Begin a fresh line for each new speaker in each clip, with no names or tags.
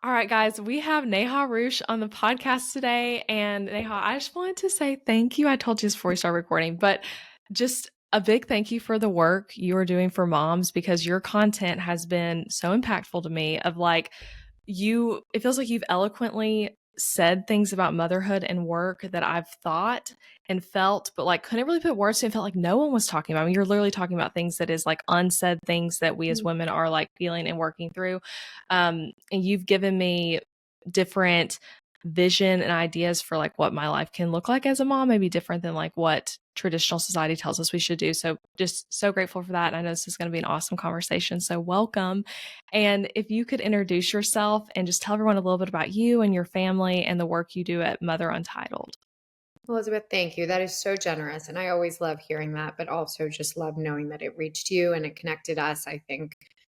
All right, guys, we have Neha Roosh on the podcast today. And Neha, I just wanted to say thank you. I told you this before we start recording, but just a big thank you for the work you are doing for moms because your content has been so impactful to me of like it feels like you've eloquently said things about motherhood and work that I've thought and felt, but like couldn't really put words to and felt like no one was talking about. I mean, you're literally talking about things that is like unsaid things that we as
Mm.
women are like feeling and working through. And you've given me different vision and ideas for like what my life can look like as a mom, maybe different than like what traditional society tells us we should do. So just so grateful for that. And I know this is going to be an awesome conversation. So welcome. And if you could introduce yourself and just tell everyone a little bit about you and your family and the work you do at Mother Untitled.
Elizabeth, thank you. That is so generous. And I always love hearing that, but also just love knowing that it reached you and it connected us. I think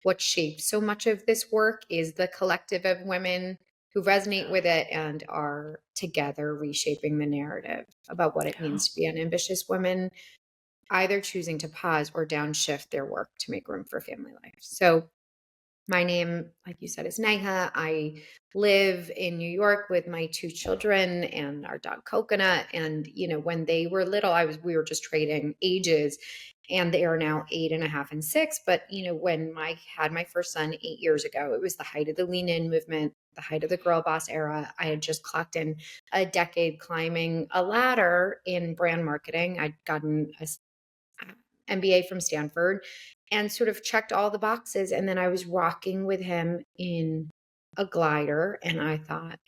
what shapes so much of this work is the collective of women who resonate with it and are together reshaping the narrative about what it
Yeah.
means to be an ambitious woman, either choosing to pause or downshift their work to make room for family life. So my name, like you said, is Neha. I live in New York with my two children and our dog Coconut. And, when they were little, we were just trading ages and they are now 8.5 and 6. But, when I had my first son 8 years ago, it was the height of the lean in movement, the height of the girl boss era. I had just clocked in a decade climbing a ladder in brand marketing. I'd gotten a MBA from Stanford and sort of checked all the boxes. And then I was rocking with him in a glider. And I thought,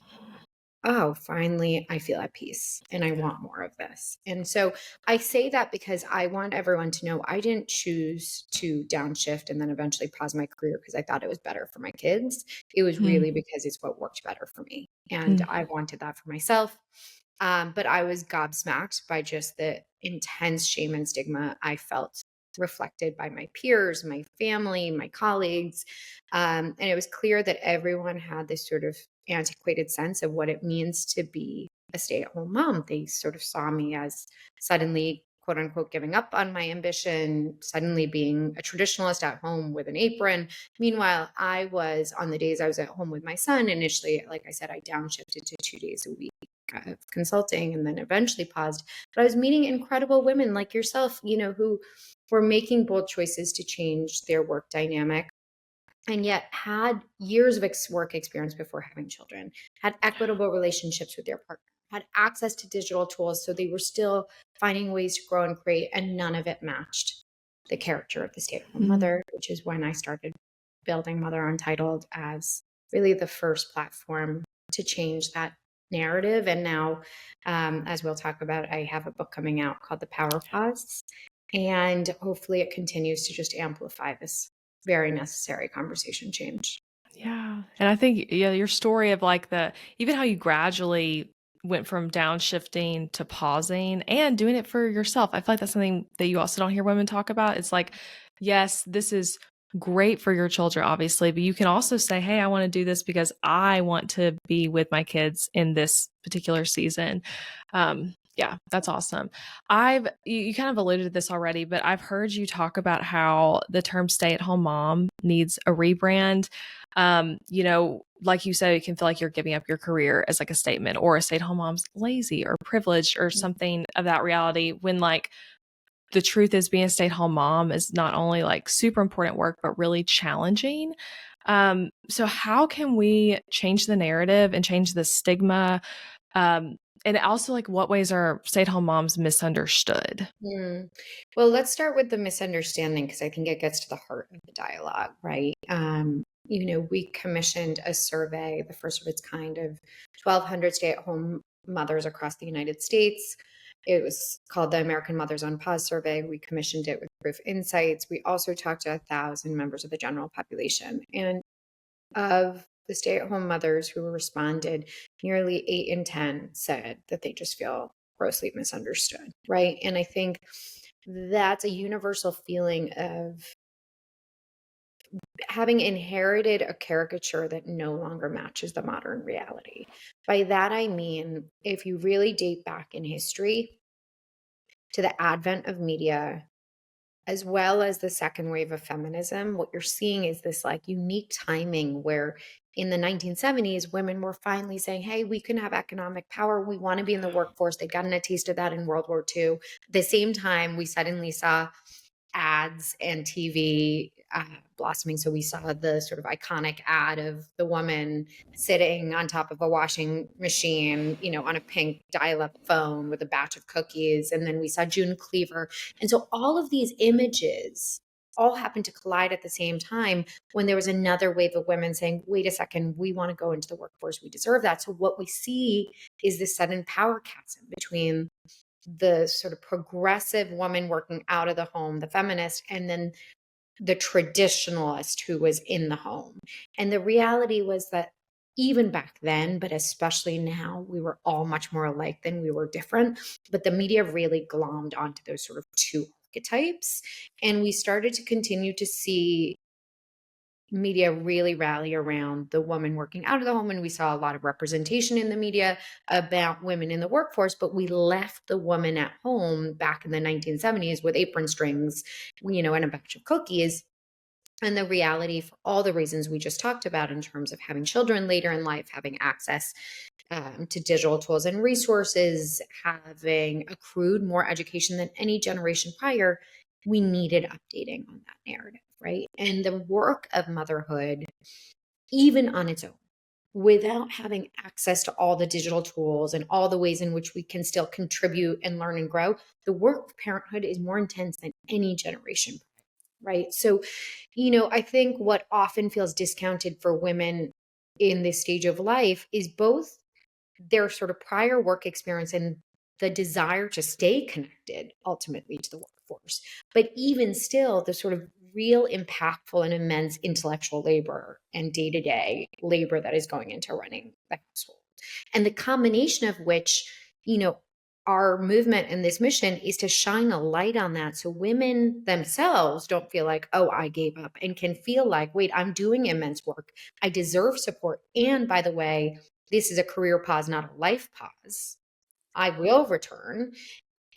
oh, finally, I feel at peace and I want more of this. And so I say that because I want everyone to know I didn't choose to downshift and then eventually pause my career because I thought it was better for my kids. It was
Mm,
really because it's what worked better for me. And
mm,
I wanted that for myself. But I was gobsmacked by just the intense shame and stigma I felt reflected by my peers, my family, my colleagues. And it was clear that everyone had this sort of antiquated sense of what it means to be a stay at home mom. They sort of saw me as suddenly, quote unquote, giving up on my ambition, suddenly being a traditionalist at home with an apron. Meanwhile, I was on the days I was at home with my son, initially, like I said, I downshifted to 2 days a week of consulting and then eventually paused. But I was meeting incredible women like yourself, who were making bold choices to change their work dynamic and yet had years of work experience before having children, had equitable relationships with their partner, had access to digital tools. So they were still finding ways to grow and create, and none of it matched the character of the stay at home
mm.
mother, which is when I started building Mother Untitled as really the first platform to change that narrative. And now, as we'll talk about, I have a book coming out called The Power Pause. And hopefully it continues to just amplify this very necessary conversation change.
Yeah. And I think, yeah, your story of like even how you gradually went from downshifting to pausing and doing it for yourself. I feel like that's something that you also don't hear women talk about. It's like, yes, this is great for your children, obviously, but you can also say, hey, I want to do this because I want to be with my kids in this particular season. Yeah, that's awesome. You kind of alluded to this already, but I've heard you talk about how the term stay at home mom needs a rebrand. Like you said, it can feel like you're giving up your career as like a statement, or a stay-at-home mom's lazy or privileged or something of that reality, when like the truth is being a stay-at-home mom is not only like super important work, but really challenging. So how can we change the narrative and change the stigma? And also, like, what ways are stay-at-home moms misunderstood?
Mm. Well, let's start with the misunderstanding because I think it gets to the heart of the dialogue, right? We commissioned a survey, the first of its kind, of 1,200 stay at home mothers across the United States. It was called the American Mothers on Pause Survey. We commissioned it with Proof Insights. We also talked to 1,000 members of the general population. And of the stay at home mothers who responded, nearly 8 in 10 said that they just feel grossly misunderstood, right? And I think that's a universal feeling of having inherited a caricature that no longer matches the modern reality. By that, I mean, if you really date back in history to the advent of media, as well as the second wave of feminism, what you're seeing is this like unique timing where in the 1970s, women were finally saying, hey, we can have economic power. We want to be in the workforce. They'd gotten a taste of that in World War II. At the same time, we suddenly saw ads and TV blossoming. So we saw the sort of iconic ad of the woman sitting on top of a washing machine, you know, on a pink dial-up phone with a batch of cookies. And then we saw June Cleaver. And so all of these images all happened to collide at the same time when there was another wave of women saying, wait a second, we want to go into the workforce. We deserve that. So what we see is this sudden power chasm between the sort of progressive woman working out of the home, the feminist, and then the traditionalist who was in the home. And the reality was that even back then, but especially now, we were all much more alike than we were different. But the media really glommed onto those sort of two archetypes. And we started to continue to see media really rally around the woman working out of the home. And we saw a lot of representation in the media about women in the workforce, but we left the woman at home back in the 1970s with apron strings, you know, and a batch of cookies. And the reality, for all the reasons we just talked about in terms of having children later in life, having access to digital tools and resources, having accrued more education than any generation prior, we needed updating on that narrative, right? And the work of motherhood, even on its own, without having access to all the digital tools and all the ways in which we can still contribute and learn and grow, the work of parenthood is more intense than any generation, right? So, you know, I think what often feels discounted for women in this stage of life is both their sort of prior work experience and the desire to stay connected ultimately to the workforce. But even still, the sort of real impactful and immense intellectual labor and day to day labor that is going into running the household. And the combination of which, you know, our movement and this mission is to shine a light on that so women themselves don't feel like, oh, I gave up, and can feel like, wait, I'm doing immense work. I deserve support. And by the way, this is a career pause, not a life pause. I will return.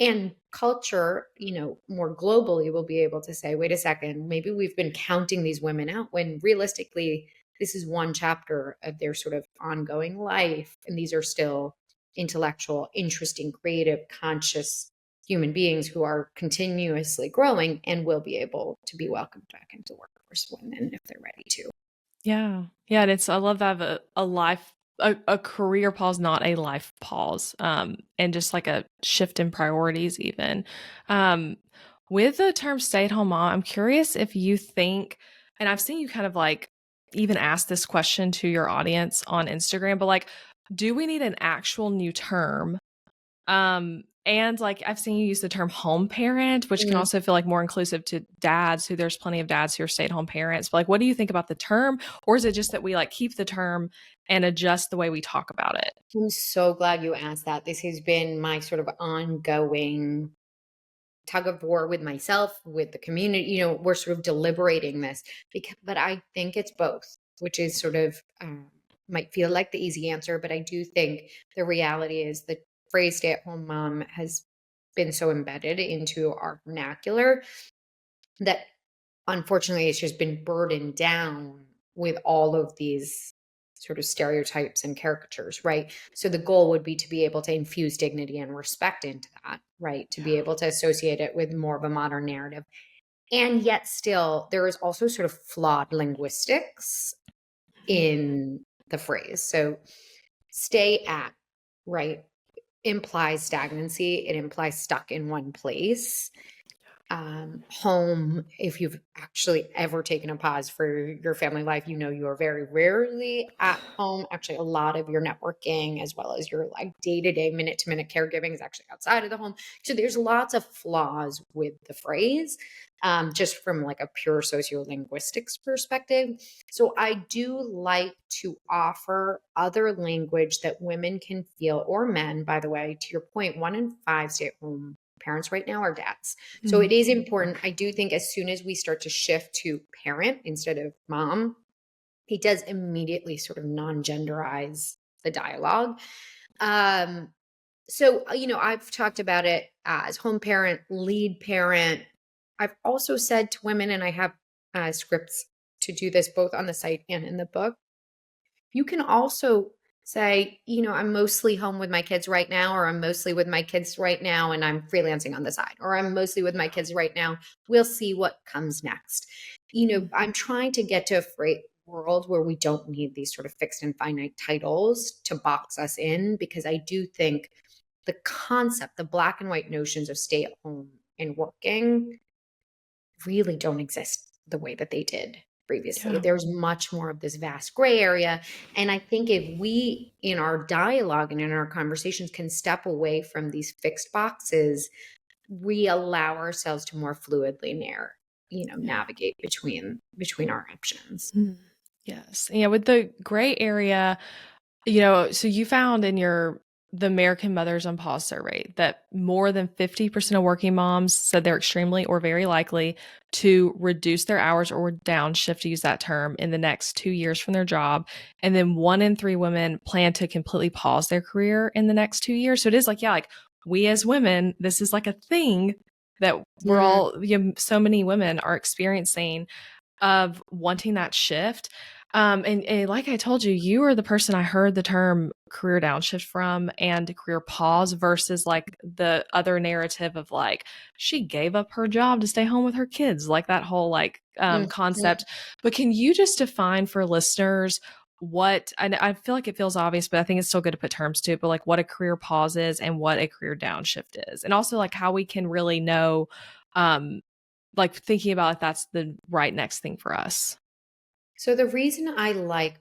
And culture, you know, more globally will be able to say, wait a second, maybe we've been counting these women out when realistically, this is one chapter of their sort of ongoing life. And these are still intellectual, interesting, creative, conscious human beings who are continuously growing and will be able to be welcomed back into the workforce when and if they're ready to.
Yeah. Yeah, and I love that a life a career pause, not a life pause, and just like a shift in priorities even. Um, with the term stay-at-home mom, I'm curious if you think, and I've seen you kind of like even ask this question to your audience on Instagram, but like, do we need an actual new term? And like I've seen you use the term home parent, which can
Mm.
also feel like more inclusive to dads who there's plenty of dads who are stay-at-home parents. But like, what do you think about the term? Or is it just that we like keep the term and adjust the way we talk about it?
I'm so glad you asked that. This has been my sort of ongoing tug of war with myself, with the community. You know, we're sort of deliberating this, but I think it's both, which is sort of might feel like the easy answer, but I do think the reality is the phrase stay at home mom has been so embedded into our vernacular that unfortunately it's just been burdened down with all of these sort of stereotypes and caricatures, right? So the goal would be to be able to infuse dignity and respect into that, right? To be able to associate it with more of a modern narrative. And yet still there is also sort of flawed linguistics in the phrase. So stay at, right, implies stagnancy. It implies stuck in one place. Home, if you've actually ever taken a pause for your family life, you know you are very rarely at home. Actually, a lot of your networking as well as your like day-to-day minute-to-minute caregiving is actually outside of the home. So there's lots of flaws with the phrase, just from like a pure sociolinguistics perspective. So I do like to offer other language that women can feel, or men, by the way, to your point, 1 in 5 stay-at-home parents right now are dads. So it is important. I do think as soon as we start to shift to parent instead of mom, it does immediately sort of non-genderize the dialogue. So, you know, I've talked about it as home parent, lead parent, I've also said to women, and I have scripts to do this both on the site and in the book, you can also say, I'm mostly home with my kids right now, or I'm mostly with my kids right now and I'm freelancing on the side, or I'm mostly with my kids right now. We'll see what comes next. I'm trying to get to a world where we don't need these sort of fixed and finite titles to box us in, because I do think the concept, the black and white notions of stay at home and working really don't exist the way that they did previously.
Yeah.
There's much more of this vast gray area. And I think if we, in our dialogue and in our conversations, can step away from these fixed boxes, we allow ourselves to more fluidly
Yeah.
navigate between our options.
Mm. Yes. Yeah. With the gray area, so you found in the American Mothers on Pause survey that more than 50% of working moms said they're extremely or very likely to reduce their hours or downshift, to use that term, in the next 2 years from their job. And then 1 in 3 women plan to completely pause their career in the next 2 years. So it is like, yeah, like we as women, this is like a thing that we're
Mm.
all, so many women are experiencing, of wanting that shift. And like I told you, you are the person I heard the term career downshift from, and career pause, versus like the other narrative of like she gave up her job to stay home with her kids, like that whole like
Mm.
concept. But can you just define for listeners what, I feel like it feels obvious, but I think it's still good to put terms to it, but like what a career pause is and what a career downshift is, and also like how we can really know, um like thinking about if that's the right next thing for us.
So the reason I like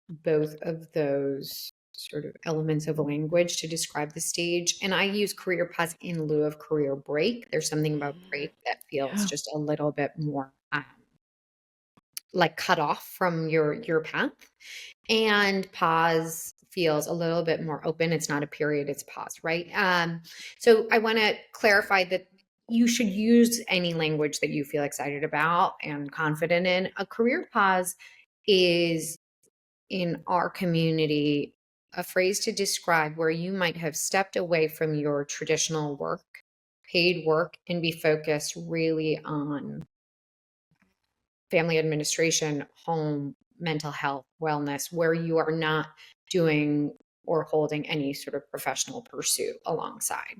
both of those sort of elements of language to describe the stage, and I use career pause in lieu of career break. There's something about break that feels
Yeah.
just a little bit more like cut off from your path, and pause feels a little bit more open. It's not a period, it's pause, right? So I want to clarify that you should use any language that you feel excited about and confident in. A career pause is, in our community, a phrase to describe where you might have stepped away from your traditional work, paid work, and be focused really on family administration, home, mental health, wellness, where you are not doing or holding any sort of professional pursuit alongside.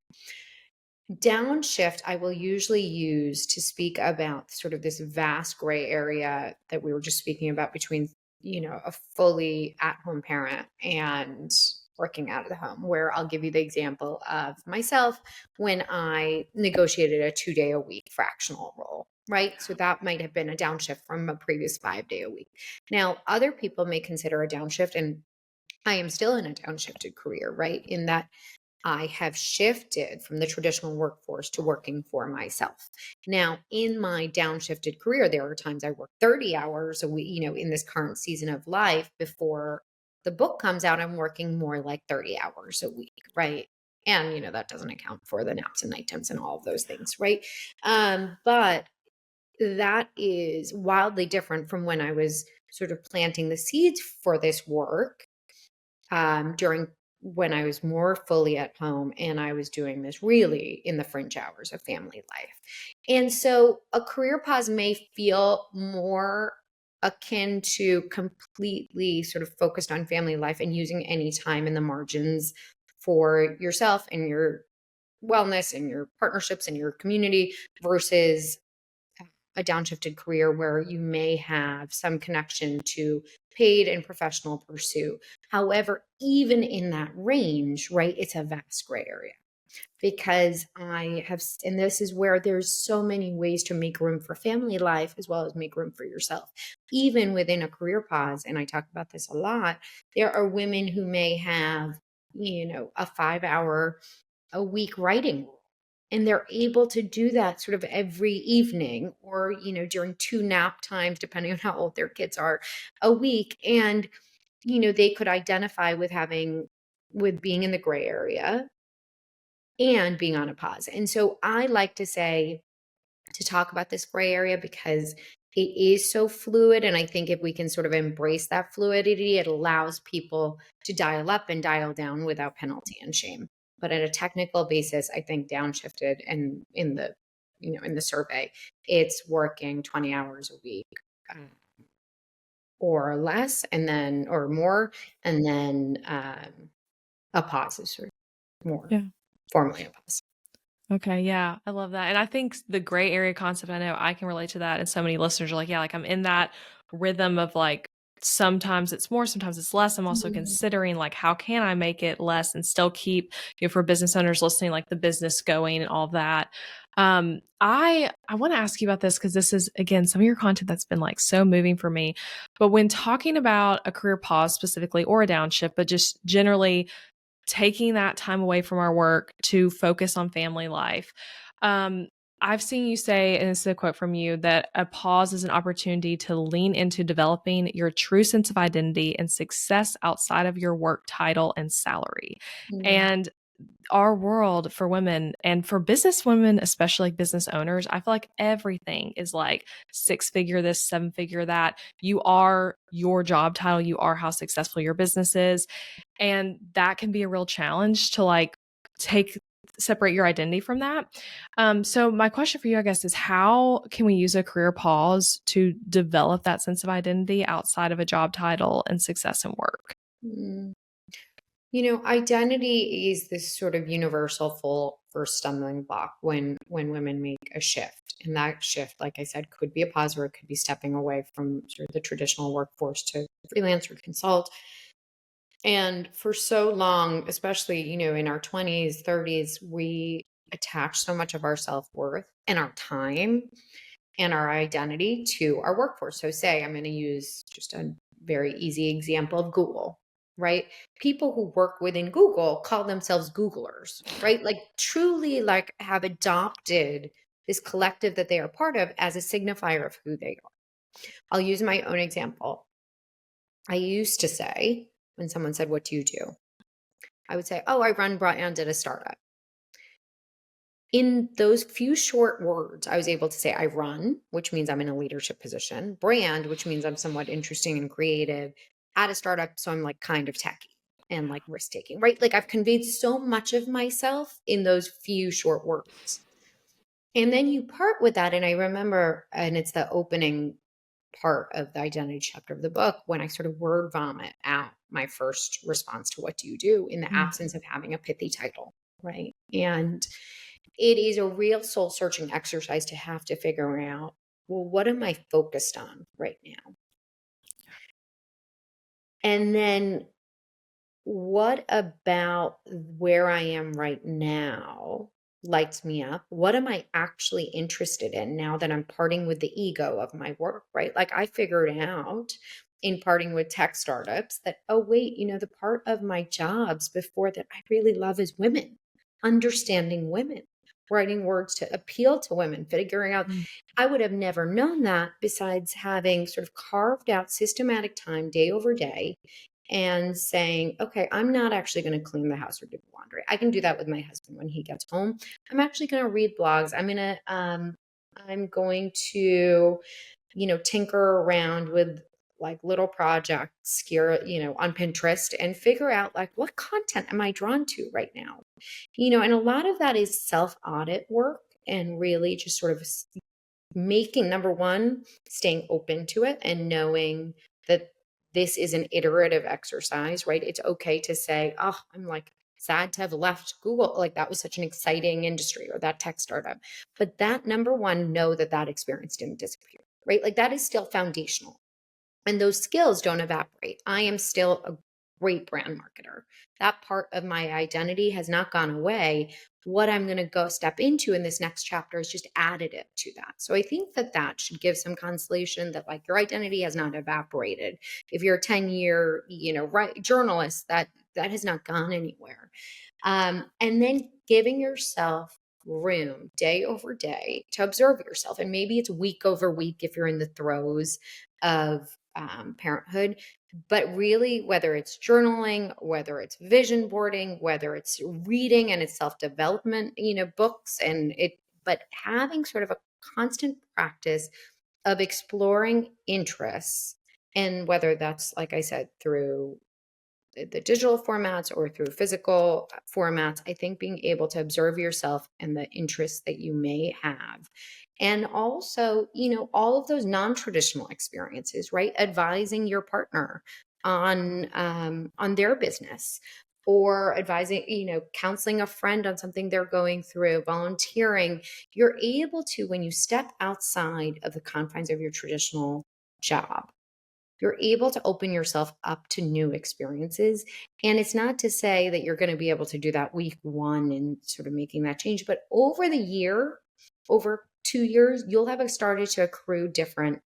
Downshift, I will usually use to speak about sort of this vast gray area that we were just speaking about between, a fully at home parent and working out of the home, where I'll give you the example of myself when I negotiated a 2-day a week fractional role. Right. So that might have been a downshift from a previous 5-day a week. Now, other people may consider a downshift, and I am still in a downshifted career, right? In that I have shifted from the traditional workforce to working for myself. Now, in my downshifted career, there are times I work 30 hours a week, in this current season of life. Before the book comes out, I'm working more like 30 hours a week, right? And, that doesn't account for the naps and night times and all of those things, right? But that is wildly different from when I was sort of planting the seeds for this work, during when I was more fully at home and I was doing this really in the fringe hours of family life. And so a career pause may feel more akin to completely sort of focused on family life and using any time in the margins for yourself and your wellness and your partnerships and your community, versus a downshifted career where you may have some connection to paid and professional pursuit. However, even in that range, right, it's a vast gray area, because and this is where there's so many ways to make room for family life as well as make room for yourself. Even within a career pause, and I talk about this a lot, there are women who may have, a 5-hour a week writing rule. And they're able to do that sort of every evening, or, during 2 nap times, depending on how old their kids are, a week. And, they could identify with being in the gray area and being on a pause. And so I like to talk about this gray area because it is so fluid. And I think if we can sort of embrace that fluidity, it allows people to dial up and dial down without penalty and shame. But at a technical basis, I think downshifted and in the in the survey, it's working 20 hours a week, um, or less, and then, or more, and then a pause is sort of more
Yeah.
formally a pause.
Okay, yeah, I love that, and I think the gray area concept, I know I can relate to that, and so many listeners are like, "Yeah, like, I'm in that rhythm of, like, sometimes it's more, sometimes it's less." I'm also
Mhm.
considering, like, how can I make it less and still keep, for business owners listening, like, the business going and all of that. I wanna ask you about this because this is, again, some of your content that's been, like, so moving for me, but when talking about a career pause specifically or a downshift, but just generally taking that time away from our work to focus on family life. Um, I've seen you say, and this is a quote from you, that a pause is an opportunity to lean into developing your true sense of identity and success outside of your work title and salary.
Mm.
And our world for women and for business women, especially like business owners, I feel like everything is like six figure this, seven figure that. You are your job title, you are how successful your business is. And that can be a real challenge to like take separate your identity from that. So my question for you, I guess, is how can we use a career pause to develop that sense of identity outside of a job title and success in work?
Mm. Identity is this sort of universal full first stumbling block when women make a shift. And that shift, like I said, could be a pause, or it could be stepping away from sort of the traditional workforce to freelance or consult. And for so long, especially, in our 20s, 30s, we attach so much of our self-worth and our time and our identity to our workforce. So, say I'm going to use just a very easy example of Google, right? People who work within Google call themselves Googlers, right? Like, truly, like, have adopted this collective that they are part of as a signifier of who they are. I'll use my own example. I used to say, when someone said, "What do you do?" I would say, "Oh, I run brand at a startup." In those few short words, I was able to say I run, which means I'm in a leadership position, brand, which means I'm somewhat interesting and creative at a startup. So I'm like kind of techy and like risk taking, right? Like I've conveyed so much of myself in those few short words. And then you part with that. And I remember, and it's the opening part of the identity chapter of the book, when I sort of word vomit out my first response to what do you do in the
Mm.
absence of having a pithy title, right? And it is a real soul searching exercise to have to figure out, well, what am I focused on right now? And then what about where I am right now lights me up? What am I actually interested in now that I'm parting with the ego of my work, right? Like I figured out in parting with tech startups that, oh, wait, the part of my jobs before that I really love is women, understanding women, writing words to appeal to women, figuring out.
Mm.
I would have never known that besides having sort of carved out systematic time day over day and saying, okay, I'm not actually going to clean the house or do the laundry. I can do that with my husband when he gets home. I'm actually going to read blogs. I'm going to, tinker around with like little projects here, on Pinterest and figure out like what content am I drawn to right now? And a lot of that is self audit work and really just sort of making, number one, staying open to it and knowing that this is an iterative exercise, right? It's okay to say, oh, I'm like sad to have left Google. Like that was such an exciting industry or that tech startup. But that, number one, know that that experience didn't disappear, right? Like that is still foundational. And those skills don't evaporate. I am still a great brand marketer. That part of my identity has not gone away. What I'm going to go step into in this next chapter is just additive to that. So I think that that should give some consolation that like your identity has not evaporated. If you're a 10-year, journalist, that has not gone anywhere. And then giving yourself room day over day to observe yourself. And maybe it's week over week if you're in the throes of parenthood. But really, whether it's journaling, whether it's vision boarding, whether it's reading and it's self development, books but having sort of a constant practice of exploring interests, and whether that's, like I said, through the digital formats or through physical formats. I think being able to observe yourself and the interests that you may have. And also, all of those non-traditional experiences, right? Advising your partner on their business, or advising, counseling a friend on something they're going through, volunteering. You're able to, when you step outside of the confines of your traditional job, you're able to open yourself up to new experiences. And it's not to say that you're going to be able to do that week one and sort of making that change, but over the year, over 2 years, you'll have started to accrue different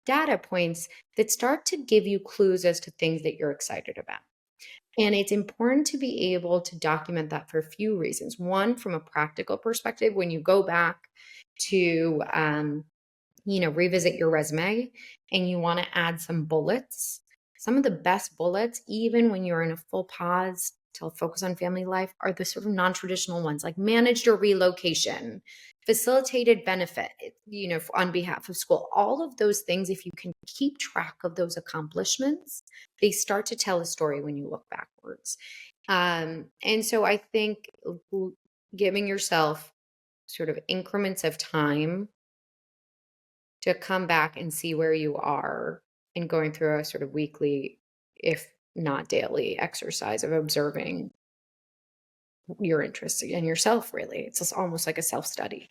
data points that start to give you clues as to things that you're excited about. And it's important to be able to document that for a few reasons. One, from a practical perspective, when you go back to revisit your resume and you want to add some bullets, some of the best bullets, even when you're in a full pause to focus on family life, are the sort of non-traditional ones, like managed a relocation, facilitated benefit, on behalf of school. All of those things, if you can keep track of those accomplishments, they start to tell a story when you look backwards. And so I think giving yourself sort of increments of time to come back and see where you are, and going through a sort of weekly, if not daily, exercise of observing your interests and yourself, really. It's just almost like a self-study.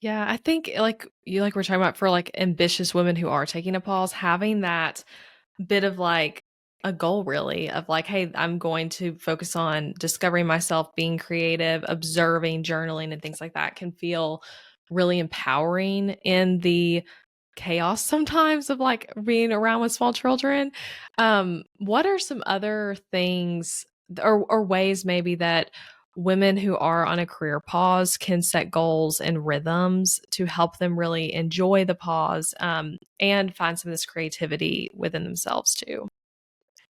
Yeah, I think like we're talking about for like ambitious women who are taking a pause, having that bit of like a goal really of like, hey, I'm going to focus on discovering myself, being creative, observing, journaling, and things like that can feel really empowering in the chaos sometimes of like being around with small children. What are some other things or ways maybe that women who are on a career pause can set goals and rhythms to help them really enjoy the pause, and find some of this creativity within themselves too?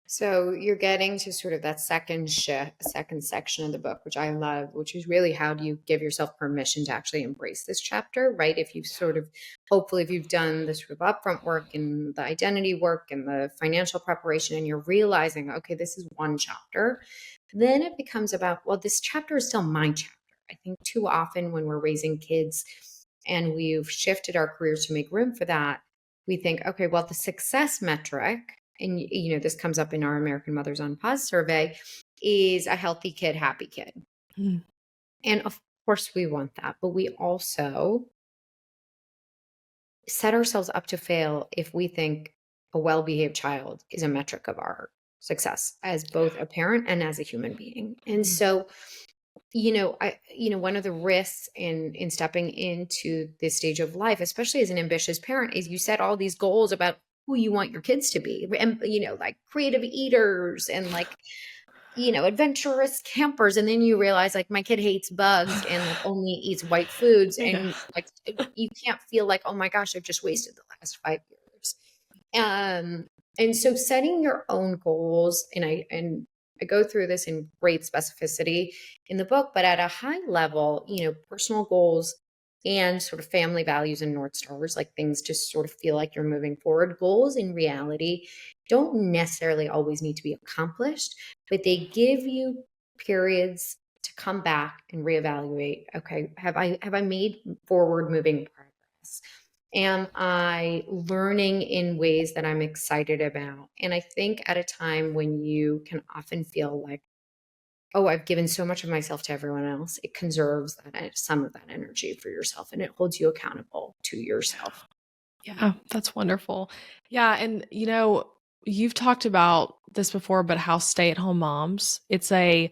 So you're getting to sort of that second section of the book, which I love, which is really, how do you give yourself permission to actually embrace this chapter, right? If you've sort of, hopefully, if you've done the sort of upfront work and the identity work and the financial preparation, and you're realizing, okay, this is one chapter, then it becomes about, well, this chapter is still my chapter. I think too often when we're raising kids and we've shifted our careers to make room for that, we think, okay, well, the success metric, and this comes up in our American Mothers on Pause survey, is a healthy kid, happy kid.
Mm.
And of course we want that, but we also set ourselves up to fail if we think a well-behaved child is a metric of our success as both a parent and as a human being. And
Mm.
so, one of the risks in stepping into this stage of life, especially as an ambitious parent, is you set all these goals about who you want your kids to be, and like creative eaters and like adventurous campers, and then you realize, like, my kid hates bugs and like only eats white foods,
Yeah.
and like you can't feel like, oh my gosh, I've just wasted the last 5 years. um and so setting your own goals, and I go through this in great specificity in the book, but at a high level, personal goals and sort of family values and North Stars, like things to sort of feel like you're moving forward. Goals in reality don't necessarily always need to be accomplished, but they give you periods to come back and reevaluate. Okay, have I made forward moving progress? Am I learning in ways that I'm excited about? And I think at a time when you can often feel like, oh, I've given so much of myself to everyone else, it conserves some of that energy for yourself, and it holds you accountable to yourself.
Yeah, that's wonderful. Yeah, and you've talked about this before, but how stay-at-home moms, it's a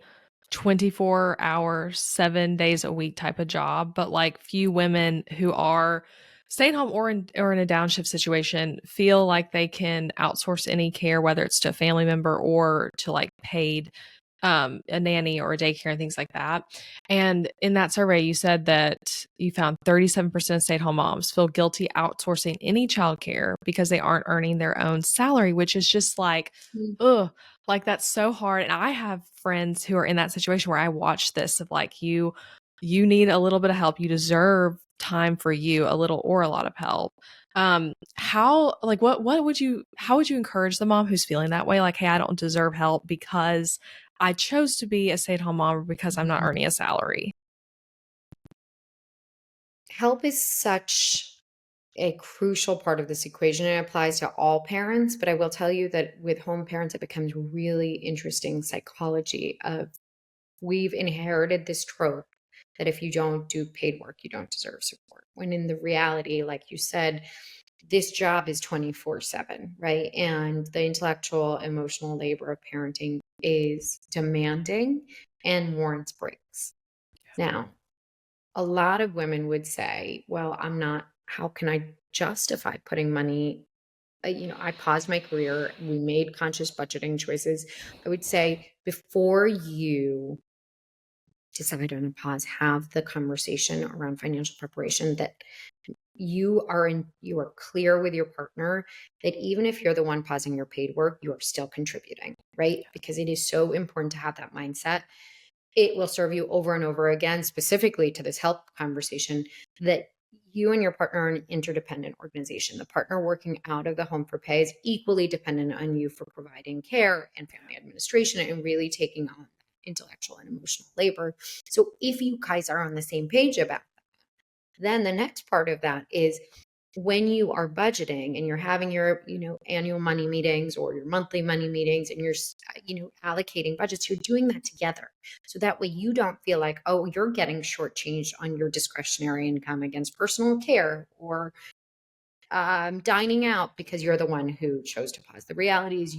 24-hour, 7 days a week type of job, but like few women who are staying home or in a downshift situation feel like they can outsource any care, whether it's to a family member or to like paid a nanny or a daycare and things like that. And in that survey, you said that you found 37% of stay at home moms feel guilty outsourcing any childcare because they aren't earning their own salary, which is just like,
Mm.
ugh, like that's so hard. And I have friends who are in that situation where I watch this of like, you need a little bit of help. You deserve time for you, a little or a lot of help. How like what would you how would you encourage the mom who's feeling that way? Like, hey, I don't deserve help because I chose to be a stay-at-home mom or because I'm not earning a salary.
Help is such a crucial part of this equation. It applies to all parents, but I will tell you that with home parents, it becomes really interesting psychology of we've inherited this trope that if you don't do paid work, you don't deserve support. When in the reality, like you said, this job is 24/7, right? And the intellectual, emotional labor of parenting is demanding and warrants breaks. Now, a lot of women would say, well, how can I justify putting money? I paused my career. We made conscious budgeting choices. I would say before you decide on a pause, have the conversation around financial preparation that you are clear with your partner that even if you're the one pausing your paid work, you are still contributing, right? Because it is so important to have that mindset. It will serve you over and over again, specifically to this health conversation, that you and your partner are an interdependent organization. The partner working out of the home for pay is equally dependent on you for providing care and family administration and really taking on intellectual and emotional labor. So if you guys are on the same page about that, then the next part of that is when you are budgeting and you're having your annual money meetings or your monthly money meetings and you're allocating budgets, you're doing that together, so that way you don't feel like, oh, you're getting shortchanged on your discretionary income against personal care or dining out because you're the one who chose to pause. The reality is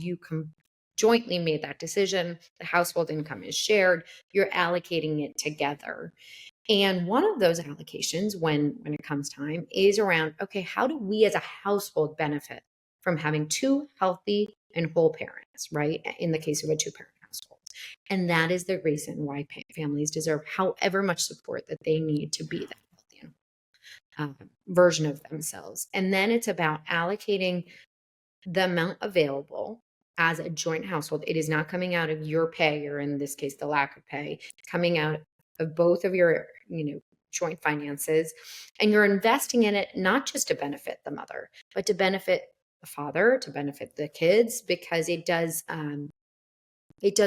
jointly made that decision. The household income is shared. You're allocating it together. And one of those allocations, when it comes time, is around, okay, how do we as a household benefit from having two healthy and whole parents, right? In the case of a two-parent household. And that is the reason why families deserve however much support that they need to be that healthy and version of themselves. And then it's about allocating the amount available as a joint household. It is not coming out of your pay, or in this case, the lack of pay. It's coming out of both of your, joint finances. And you're investing in it not just to benefit the mother, but to benefit the father, to benefit the kids, because it does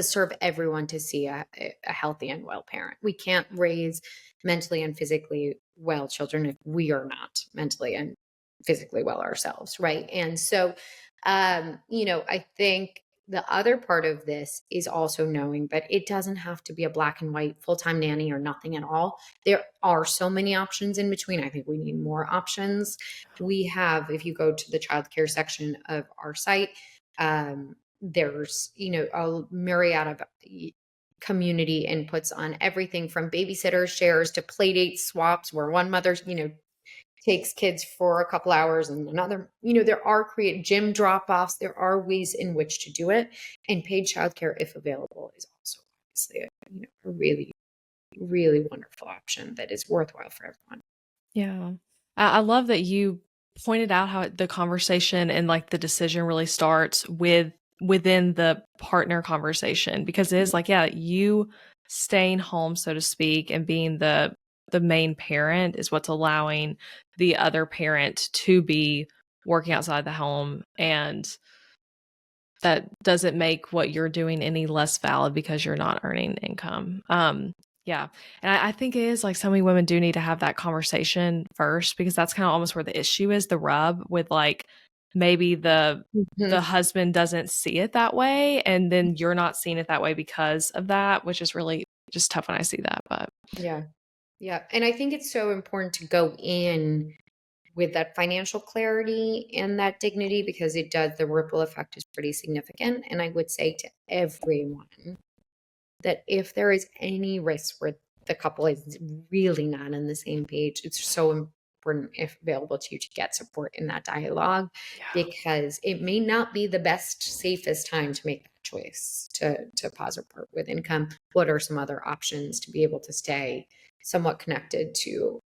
serve everyone to see a healthy and well parent. We can't raise mentally and physically well children if we are not mentally and physically well ourselves, right? And so, I think the other part of this is also knowing that it doesn't have to be a black and white full-time nanny or nothing at all. There are so many options in between. I think we need more options. We have, if you go to the childcare section of our site, there's a myriad of community inputs on everything from babysitter shares to play date swaps, where one mother takes kids for a couple hours and another, there are create gym drop-offs. There are ways in which to do it, and paid childcare, if available, is also obviously a really, really wonderful option that is worthwhile for everyone.
Yeah. I love that you pointed out how the conversation and like the decision really starts within the partner conversation, because it is like, yeah, you staying home, so to speak, and being the main parent is what's allowing the other parent to be working outside the home, and that doesn't make what you're doing any less valid because you're not earning income. Yeah. And I think it is like so many women do need to have that conversation first, because that's kind of almost where the issue is, the rub with like maybe the
Mhm.
husband doesn't see it that way, and then you're not seeing it that way because of that, which is really just tough when I see that. But
Yeah. Yeah. And I think it's so important to go in with that financial clarity and that dignity, because the ripple effect is pretty significant. And I would say to everyone that if there is any risk where the couple is really not on the same page, it's so important, if available to you, to get support in that dialogue,
yeah.
because it may not be the best, safest time to make that choice to pause or part with income. What are some other options to be able to stay somewhat connected to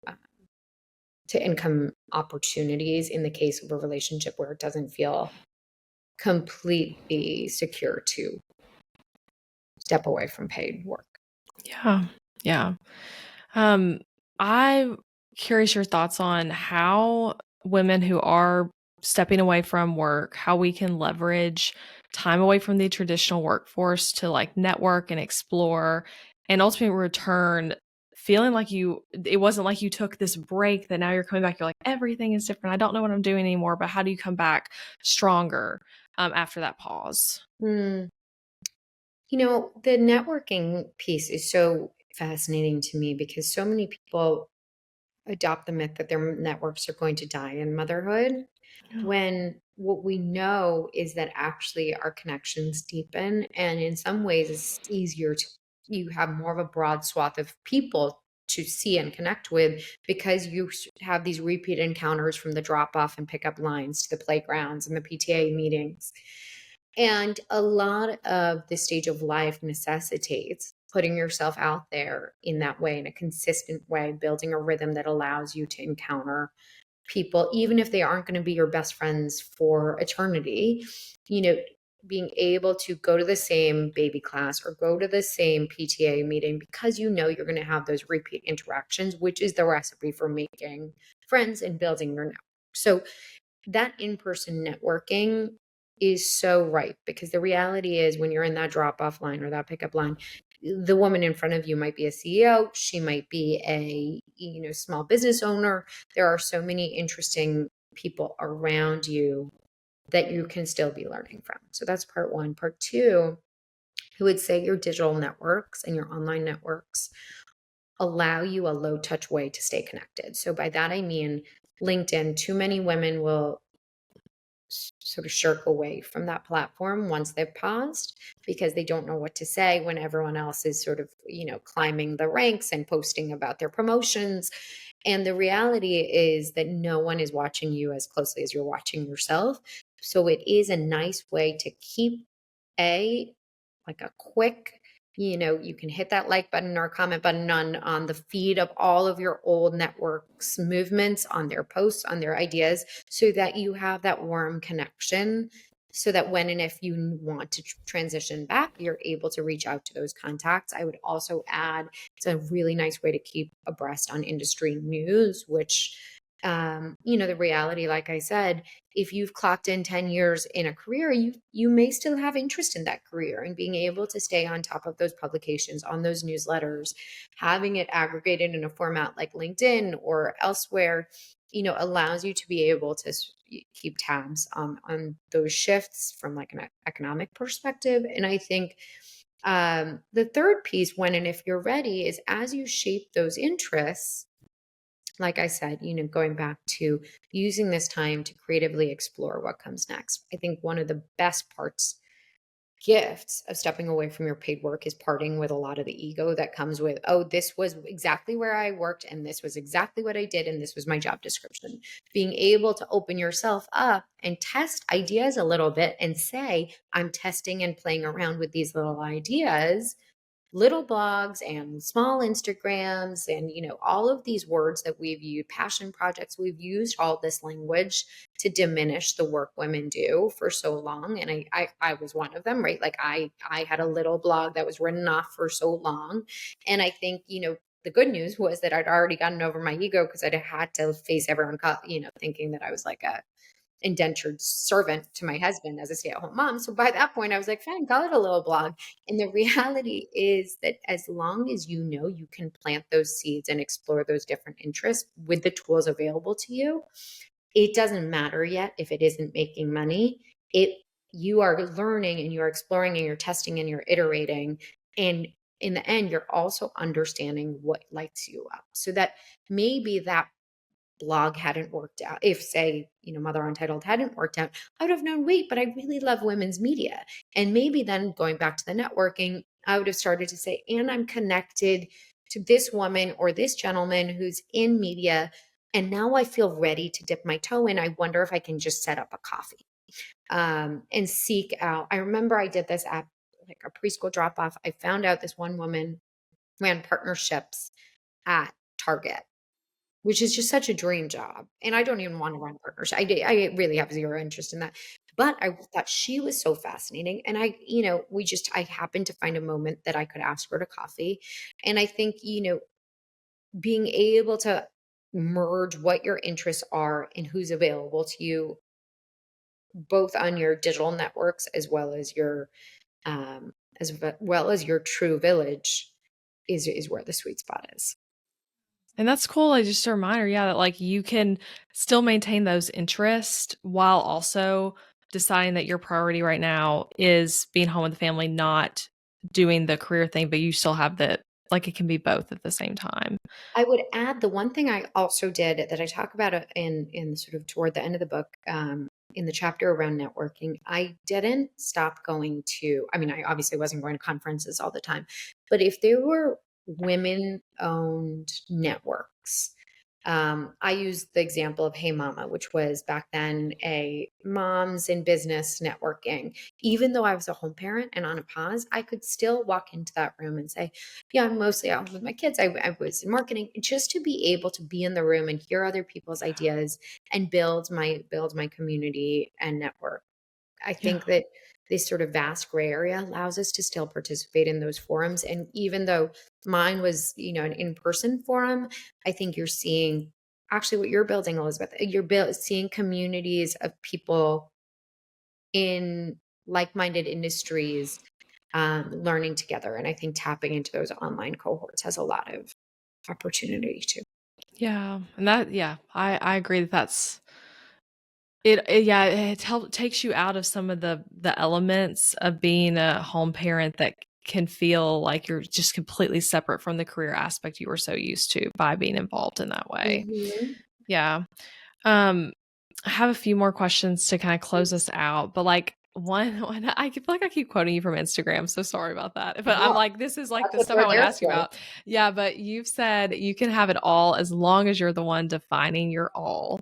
income opportunities in the case of a relationship where it doesn't feel completely secure to step away from paid work?
Yeah. Yeah. Um, I curious your thoughts on how women who are stepping away from work, how we can leverage time away from the traditional workforce to like network and explore and ultimately return feeling like it wasn't like you took this break that now you're coming back, you're like, everything is different. I don't know what I'm doing anymore, but how do you come back stronger after that pause?
Hmm. The networking piece is so fascinating to me because so many people adopt the myth that their networks are going to die in motherhood,
Yeah.
when what we know is that actually our connections deepen, and in some ways it's easier to, you have more of a broad swath of people to see and connect with, because you have these repeat encounters from the drop off and pickup lines to the playgrounds and the PTA meetings. And a lot of the stage of life necessitates putting yourself out there in that way, in a consistent way, building a rhythm that allows you to encounter people, even if they aren't going to be your best friends for eternity. You know, being able to go to the same baby class or go to the same PTA meeting because you know you're going to have those repeat interactions, which is the recipe for making friends and building your network. So, that in-person networking is so right, because the reality is when you're in that drop-off line or that pickup line, the woman in front of you might be a CEO, she might be a, small business owner. There are so many interesting people around you that you can still be learning from. So that's part one. Part two, I would say your digital networks and your online networks allow you a low touch way to stay connected. So by that I mean LinkedIn. Too many women will sort of shirk away from that platform once they've paused, because they don't know what to say when everyone else is sort of, climbing the ranks and posting about their promotions. And the reality is that no one is watching you as closely as you're watching yourself. So it is a nice way to keep a like a quick, you can hit that like button or comment button on the feed of all of your old networks movements, on their posts, on their ideas, so that you have that warm connection, so that when and if you want to transition back, you're able to reach out to those contacts. I would also add, it's a really nice way to keep abreast on industry news, which, the reality, like I said, if you've clocked in 10 years in a career, you may still have interest in that career, and being able to stay on top of those publications, on those newsletters, having it aggregated in a format like LinkedIn or elsewhere, allows you to be able to keep tabs on those shifts from like an economic perspective. And I think the third piece, when and if you're ready, is as you shape those interests, like I said, going back to using this time to creatively explore what comes next. I think one of the best gifts of stepping away from your paid work is parting with a lot of the ego that comes with, oh, this was exactly where I worked, and this was exactly what I did, and this was my job description. Being able to open yourself up and test ideas a little bit and say, I'm testing and playing around with these little ideas, little blogs and small Instagrams, and all of these words that we've used, passion projects, we've used all this language to diminish the work women do for so long. And I was one of them, right? Like I had a little blog that was written off for so long. And I think, the good news was that I'd already gotten over my ego, because I'd had to face everyone, thinking that I was like a indentured servant to my husband as a stay-at-home mom. So by that point, I was like, fine, call it a little blog. And the reality is that as long as you can plant those seeds and explore those different interests with the tools available to you, it doesn't matter yet if it isn't making money. It You are learning and you're exploring and you're testing and you're iterating. And in the end, you're also understanding what lights you up. So that maybe that blog hadn't worked out, if say, Mother Untitled hadn't worked out, I would have known, wait, but I really love women's media. And maybe then going back to the networking, I would have started to say, and I'm connected to this woman or this gentleman who's in media. And now I feel ready to dip my toe in. I wonder if I can just set up a coffee, and seek out. I remember I did this at like a preschool drop off. I found out this one woman ran partnerships at Target, which is just such a dream job. And I don't even want to run partners. I really have zero interest in that. But I thought she was so fascinating. And I happened to find a moment that I could ask her to coffee. And I think, being able to merge what your interests are and who's available to you, both on your digital networks as well as your true village, is where the sweet spot is.
And that's cool, like, just a reminder, yeah, that, like, you can still maintain those interests while also deciding that your priority right now is being home with the family, not doing the career thing, but you still have the like, it can be both at the same time.
I would add the one thing I also did that I talk about it in sort of toward the end of the book, in the chapter around networking. I didn't stop going to. I mean, I obviously wasn't going to conferences all the time, but if there were women-owned networks, I used the example of Hey Mama, which was back then a moms in business networking. Even though I was a home parent and on a pause, I could still walk into that room and say, yeah, I'm mostly out with my kids. I was in marketing, just to be able to be in the room and hear other people's ideas and build my community and network. I
Yeah.
think that this sort of vast gray area allows us to still participate in those forums. And even though mine was, an in-person forum, I think you're seeing actually what you're building, Elizabeth. Seeing communities of people in like-minded industries, learning together. And I think tapping into those online cohorts has a lot of opportunity too.
Yeah, and that yeah, I agree that that's it yeah, takes you out of some of the elements of being a home parent that can feel like you're just completely separate from the career aspect you were so used to by being involved in that way.
Mhm.
Yeah. Um, I have a few more questions to kind of close
Please.
us out, but like one I feel like I keep quoting you from Instagram, so sorry about that. But I'm
No,
like, this is like
that's
the
what
stuff I
they're
want to
there
ask you
for.
about. Yeah, but you've said you can have it all as long as you're the one defining your all.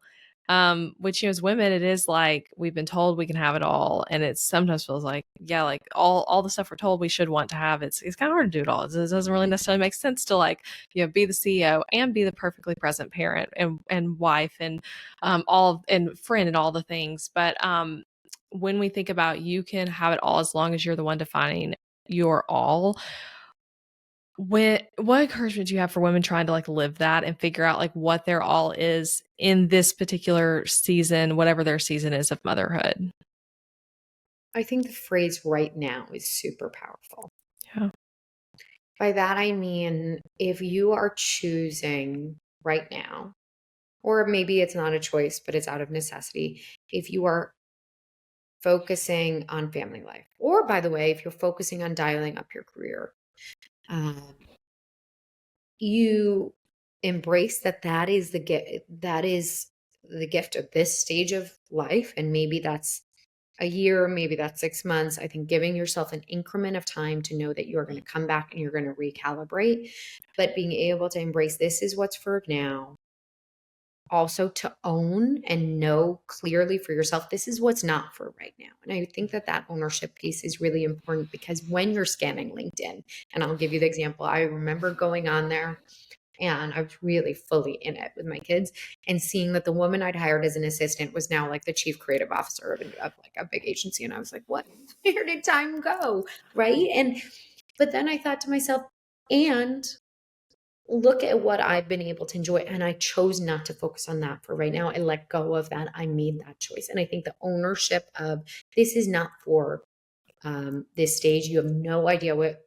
Which as women, it is like we've been told we can have it all, and it sometimes feels like, yeah, like all the stuff we're told we should want to have. It's kind of hard to do it all. It doesn't really necessarily make sense to like be the CEO and be the perfectly present parent and wife and and friend and all the things. But when we think about you can have it all as long as you're the one defining your all, what encouragement do you have for women trying to like live that and figure out like what their all is in this particular season, whatever their season is of motherhood?
I think the phrase right now is super powerful.
Yeah.
By that, I mean, if you are choosing right now, or maybe it's not a choice, but it's out of necessity, if you are focusing on family life, or by the way, if you're focusing on dialing up your career, um, you embrace that is the gift of this stage of life. And maybe that's a year, maybe that's 6 months. I think giving yourself an increment of time to know that you're going to come back and you're going to recalibrate, but being able to embrace this is what's for now. Also, to own and know clearly for yourself, this is what's not for right now. And I think that ownership piece is really important, because when you're scanning LinkedIn, and I'll give you the example, I remember going on there and I was really fully in it with my kids, and seeing that the woman I'd hired as an assistant was now like the chief creative officer of like a big agency. And I was like, what? Where did time go? Right. But then I thought to myself, and look at what I've been able to enjoy. And I chose not to focus on that for right now. I let go of that. I made that choice. And I think the ownership of this is not for this stage. You have no idea what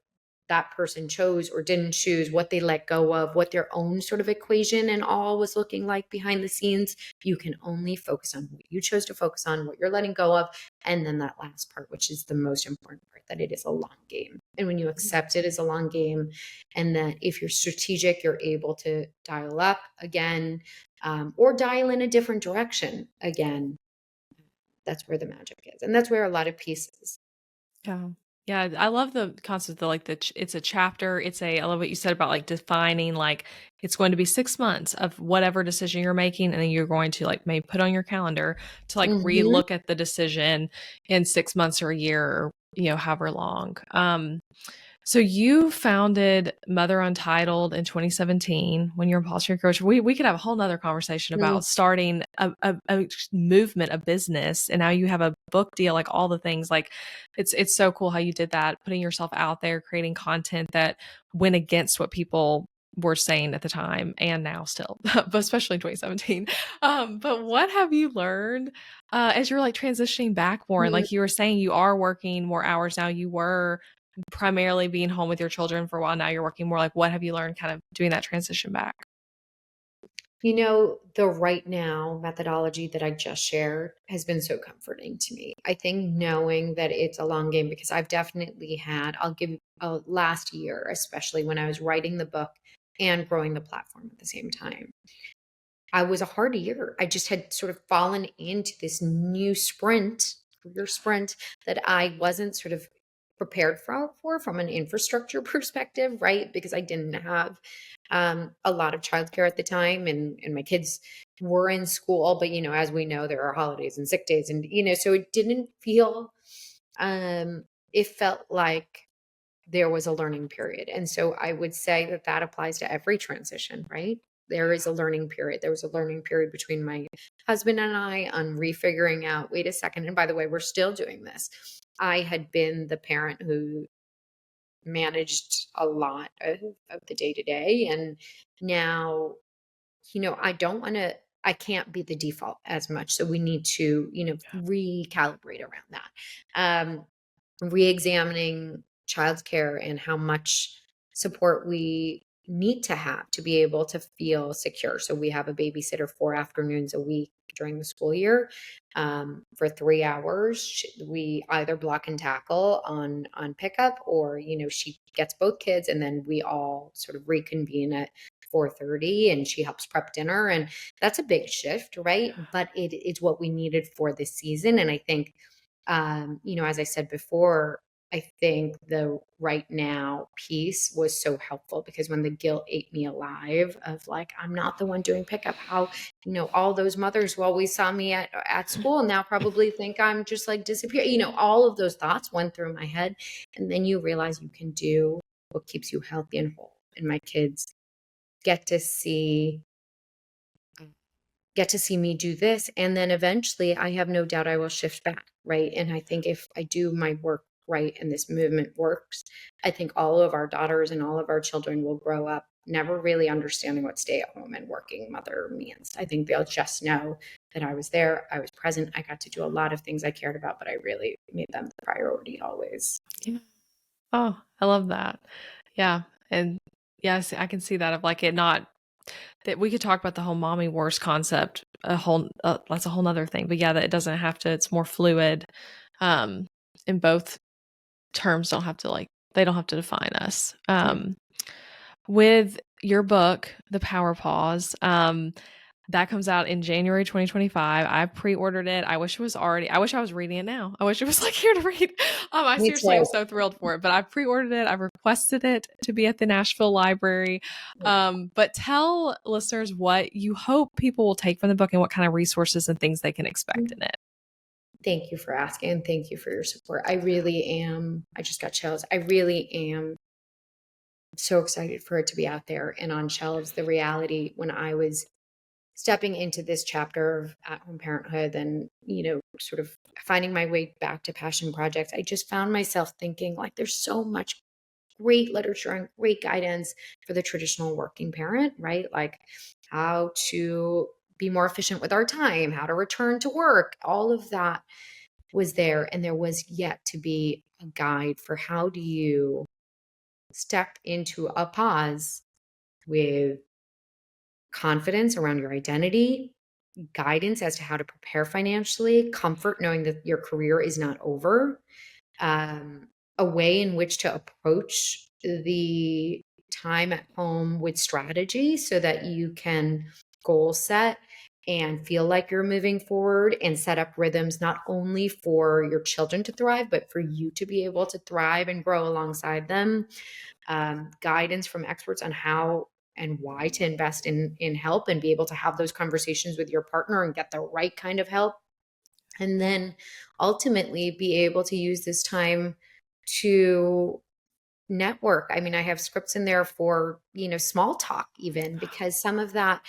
that person chose or didn't choose, what they let go of, what their own sort of equation and all was looking like behind the scenes. You can only focus on what you chose to focus on, what you're letting go of. And then that last part, which is the most important part, that it is a long game. And when you accept it as a long game, and that if you're strategic, you're able to dial up again, or dial in a different direction again. That's where the magic is. And that's where a lot of pieces.
Yeah. Yeah, I love the concept of like it's a chapter. I love what you said about like defining like it's going to be 6 months of whatever decision you're making, and then you're going to like maybe put on your calendar to like
Mhm.
relook at the decision in 6 months or a year or however long. So you founded Mother Untitled in 2017 when you're a posture coach. We could have a whole nother conversation
Mm.
about starting a movement, a business, and now you have a book deal, like all the things. Like it's so cool how you did that, putting yourself out there, creating content that went against what people were saying at the time and now still, but especially in 2017. But what have you learned as you're like transitioning back more? And
Mm.
like you were saying, you are working more hours now. You were primarily being home with your children for a while. Now you're working more. Like, what have you learned kind of doing that transition back?
The right now methodology that I just shared has been so comforting to me. I think knowing that it's a long game, because I've definitely had, I'll give last year, especially when I was writing the book and growing the platform at the same time. I was a hard year. I just had sort of fallen into this new career sprint that I wasn't sort of prepared for from an infrastructure perspective, right? Because I didn't have a lot of childcare at the time, and my kids were in school. But as we know, there are holidays and sick days, and so it didn't feel. It felt like there was a learning period. And so I would say that that applies to every transition, right? There is a learning period. There was a learning period between my husband and I on refiguring out, wait a second. And by the way, we're still doing this. I had been the parent who managed a lot of the day to day. And now, I don't want to, I can't be the default as much. So we need to, recalibrate around that. Re-examining childcare and how much support we need to have to be able to feel secure. So we have a babysitter 4 afternoons a week during the school year, for 3 hours. We either block and tackle on pickup, or she gets both kids, and then we all sort of reconvene at 4:30, and she helps prep dinner, and that's a big shift, right? But it's what we needed for this season. And I think, as I said before, I think the right now piece was so helpful, because when the guilt ate me alive of like, I'm not the one doing pickup, how, all those mothers who always saw me at school now probably think I'm just like disappear. All of those thoughts went through my head. And then you realize you can do what keeps you healthy and whole. And my kids get to see me do this. And then eventually, I have no doubt I will shift back, right? And I think if I do my work right and this movement works, I think all of our daughters and all of our children will grow up never really understanding what stay at home and working mother means. I think they'll just know that I was there, I was present, I got to do a lot of things I cared about, but I really made them the priority always.
Yeah. Oh, I love that. Yeah. And yes, I can see that of like it not that we could talk about the whole mommy wars concept, that's a whole nother thing. But yeah, that it doesn't have to, it's more fluid. Um, and both terms don't have to like, they don't have to define us. With your book, The Power Pause, that comes out in January 2025. I pre-ordered it. I wish I was reading it now. I wish it was like here to read. I
Me
seriously
too.
am so thrilled for it, but I pre-ordered it. I requested it to be at the Nashville Library. But tell listeners what you hope people will take from the book and what kind of resources and things they can expect in it.
Thank you for asking, and thank you for your support. I really am. I just got chills. I really am so excited for it to be out there and on shelves. The reality, when I was stepping into this chapter of at home parenthood and, sort of finding my way back to passion projects, I just found myself thinking like there's so much great literature and great guidance for the traditional working parent, right? Like how to be more efficient with our time, how to return to work, all of that was there. And there was yet to be a guide for how do you step into a pause with confidence around your identity, guidance as to how to prepare financially, comfort knowing that your career is not over, a way in which to approach the time at home with strategy so that you can goal set and feel like you're moving forward and set up rhythms not only for your children to thrive, but for you to be able to thrive and grow alongside them. Guidance from experts on how and why to invest in help and be able to have those conversations with your partner and get the right kind of help. And then ultimately be able to use this time to network. I mean, I have scripts in there for, small talk even, because some of that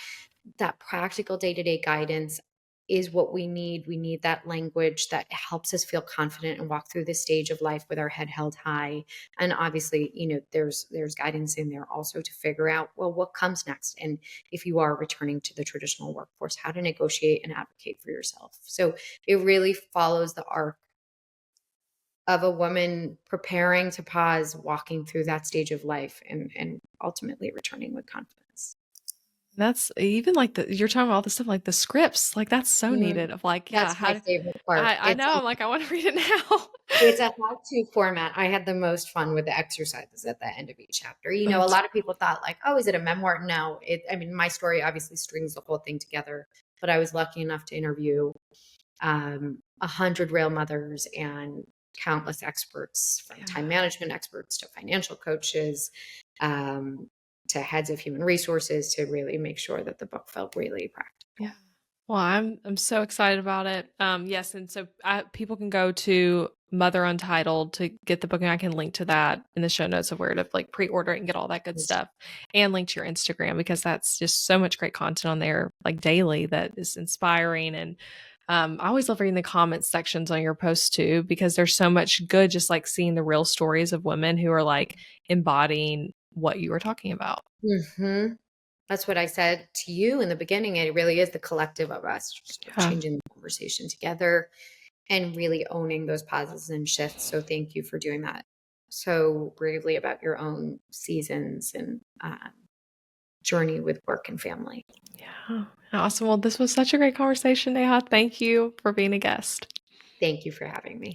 practical day-to-day guidance is what we need. We need that language that helps us feel confident and walk through this stage of life with our head held high. And obviously, there's guidance in there also to figure out, well, what comes next. And if you are returning to the traditional workforce, how to negotiate and advocate for yourself. So it really follows the arc of a woman preparing to pause, walking through that stage of life, and ultimately returning with confidence.
That's even like you're talking about all the stuff like the scripts, like that's so
Mhm.
needed of like, yeah,
That's my favorite part.
I know, I'm like, I want to read it now.
It's a how-to format. I had the most fun with the exercises at the end of each chapter. A
That's
lot of people thought like, "Oh, is it a memoir?" No, I mean, my story obviously strings the whole thing together, but I was lucky enough to interview 100 real mothers and countless experts, from time
yeah.
management experts to financial coaches, um, to heads of human resources, to really make sure that the book felt really
Yeah.
practical.
Well, I'm so excited about it. Yes, and so people can go to Mother Untitled to get the book, and I can link to that in the show notes of where to like pre-order it and get all that good stuff, and link to your Instagram because that's just so much great content on there, like daily, that is inspiring. And I always love reading the comments sections on your posts too because there's so much good, just like seeing the real stories of women who are like embodying what you were talking about.
Hmm. That's what I said to you in the beginning. It really is the collective of us sort of
Yeah.
changing the conversation together and really owning those pauses and shifts. So thank you for doing that so bravely about your own seasons and journey with work and family.
Yeah. Awesome. Well, this was such a great conversation, Neha. Thank you for being a guest.
Thank you for having me.